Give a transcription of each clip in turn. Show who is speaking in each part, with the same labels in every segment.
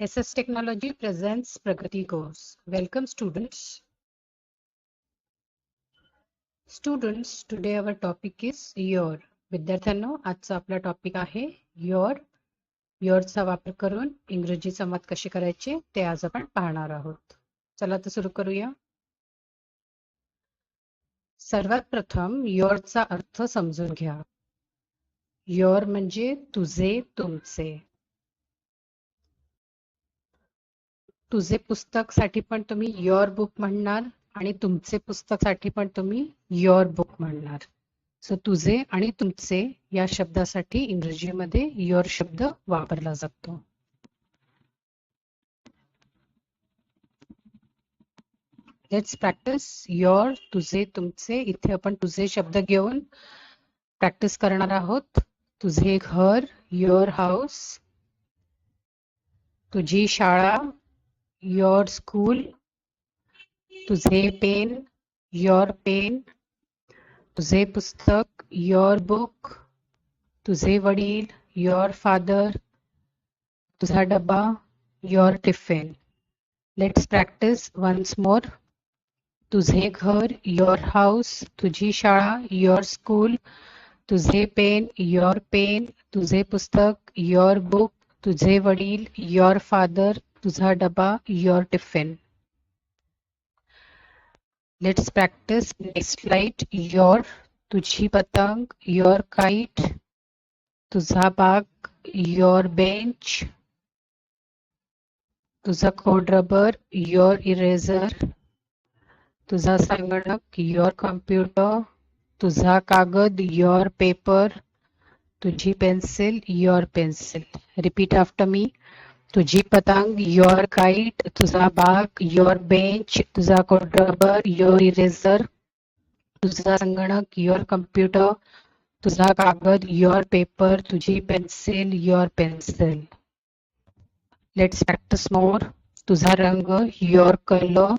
Speaker 1: SS Technology presents Pragati course. Welcome students. Students, today our topic is your. विद्यार्थ्यांनो, आजचा आपला topic आहे your. yourचा वापर करून इंग्रजी संवाद कसे करायचे ते आज आपण पाहणार आहोत. चला तर सुरू करूया. सर्वात प्रथम yourचा अर्थ समजून घ्या. your म्हणजे तुझे, तुमचे. तुझे पुस्तक साठी पण तुम्ही युअर बुक म्हणणार आणि तुमचे पुस्तक साठी पण तुम्ही युअर बुक म्हणणार. सो तुझे आणि तुमचे या शब्दासाठी इंग्रजीमध्ये युअर शब्द वापरला जातो. लेट्स प्रॅक्टिस युअर, तुझे, तुमचे. इथे आपण तुझे शब्द घेऊन प्रॅक्टिस करणार आहोत. तुझे घर, युअर हाऊस. तुझी शाळा, युअर स्कूल. तुझे पेन, युअर पेन. तुझे पुस्तक, युअर बुक. तुझे वडील, युअर फादर. तुझा डबा, your tiffin. Let's practice once more. तुझे घर, युअर हाऊस. तुझी शाळा, युअर स्कूल. तुझे पेन, युअर पेन. तुझे पुस्तक, युअर बुक. तुझे वडील, युअर फादर. तुझा डबा, your tiffin. Let's practice next flight. Your, तुझी पतंग, your kite. तुझा बाग, your bench. तुझा खोडरबर, your eraser. तुझा संगणक, your computer. तुझा कागद, your paper. तुझी pencil, your pencil. Repeat after me. तुझी पतंग, your kite. तुझा बाग, your bench. तुझा खोडरबर, your eraser. तुझा संगणक, your computer. तुझा कागद, your paper. तुझी pencil, your pencil. Let's practice more. तुझा रंग, your color.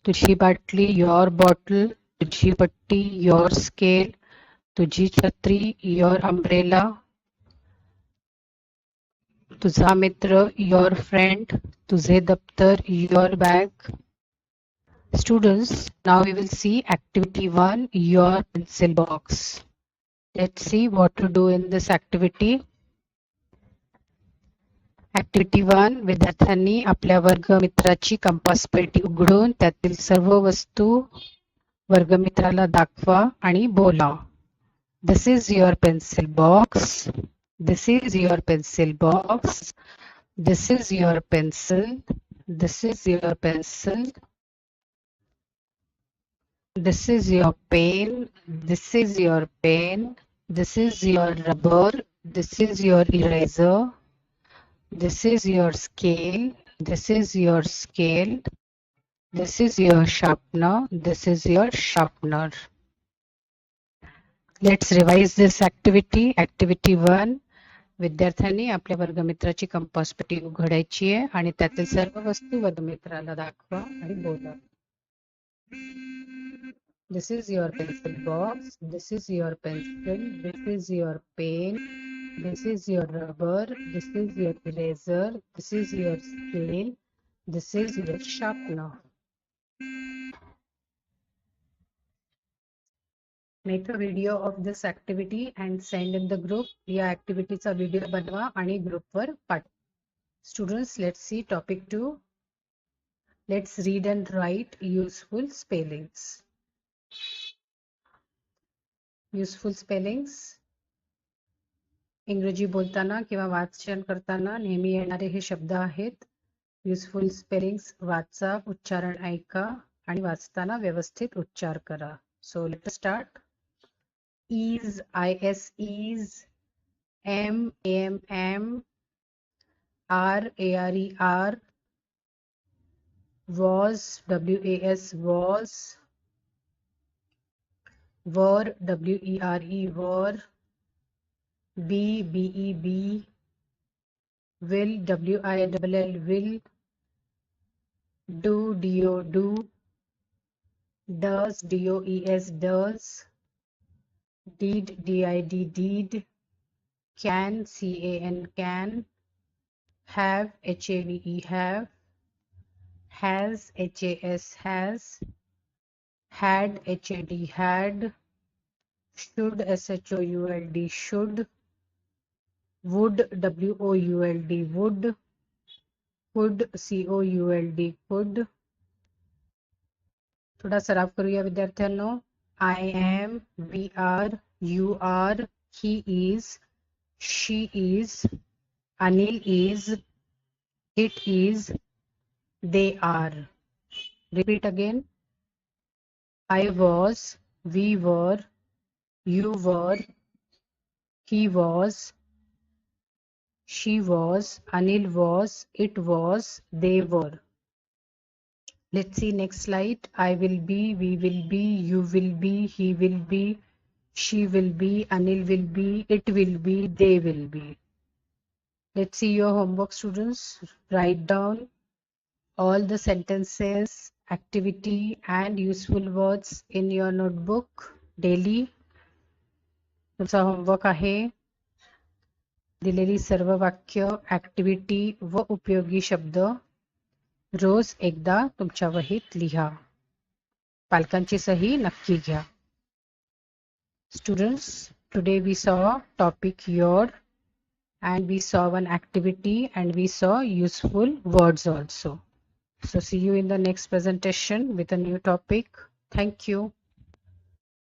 Speaker 1: तुझी बाटली, your bottle. तुझी पट्टी, your scale. तुझी छत्री, your umbrella. तुझा मित्र, your friend. तुझे दप्तर, your bag. Students, now we will see activity 1, your pencil box. Let's see what to do in this activity. Activity 1, विद्यार्थ्यांनी आपल्या वर्गमित्राची कंपास पेटी उघडून त्यातील सर्व वस्तू वर्गमित्राला दाखवा आणि बोला. This is your pencil box. This is your pencil box. This is your pencil. This is your pencil. This is your pen. This is your pen. This is your rubber. This is your eraser. This is your scale. This is your scale. This is your sharpener. This is your sharpener. Let's revise this activity. Activity 1. विद्यार्थ्यांनी आपल्या वर्गमित्राची compass पेटी उघडायची आहे आणि त्यातील सर्व वस्तू वर्गमित्राला दाखवा आणि बोला. This is your pencil box. This is your pencil. This is your pen. This is your rubber. This is your eraser. This is your scale. This is your sharpener. Make a video of this activity and send in the group. या ऍक्टिव्हिटीचा video बनवा आणि ग्रुपवर पाठवा. Students, let's see topic 2. Let's read and write useful spellings. Useful spellings. इंग्रजी बोलताना किंवा वाचन करताना नेहमी येणारे हे शब्द आहेत. युजफुल स्पेलिंग्स वाचा, उच्चारण ऐका आणि वाचताना व्यवस्थित उच्चार करा. So let start. ease, ease. am, are, was, was. were, were. be, will, will. Do, does, does. Did, did. Can, can. have, H-A-V-E, have, has, H-A-S, has, had, H-A-D, had, should, S-H-O-U-L-D, should, would, W-O-U-L-D, would, could, C-O-U-L-D, could. थोडा सराव करूया विद्यार्थ्यांनो. I am, we are, you are, he is, she is, Anil is, it is, they are. Repeat again. I was, we were, you were, he was, she was, Anil was, it was, they were. Let's see next slide. I will be, we will be, you will be, he will be, she will be, Anil will be, it will be, they will be. Let's see your homework, students. Write down all the sentences, activity and useful words in your notebook daily. तुमचा homework आहे दिलेली सर्व वाक्य, activity व उपयोगी शब्द रोज एकदा तुमच्या वहीत लिहा. पालकांची सही नक्की घ्या. Students, today we saw topic your, and we saw one activity and we saw useful words also. So see you in the next presentation with a new topic. Thank you.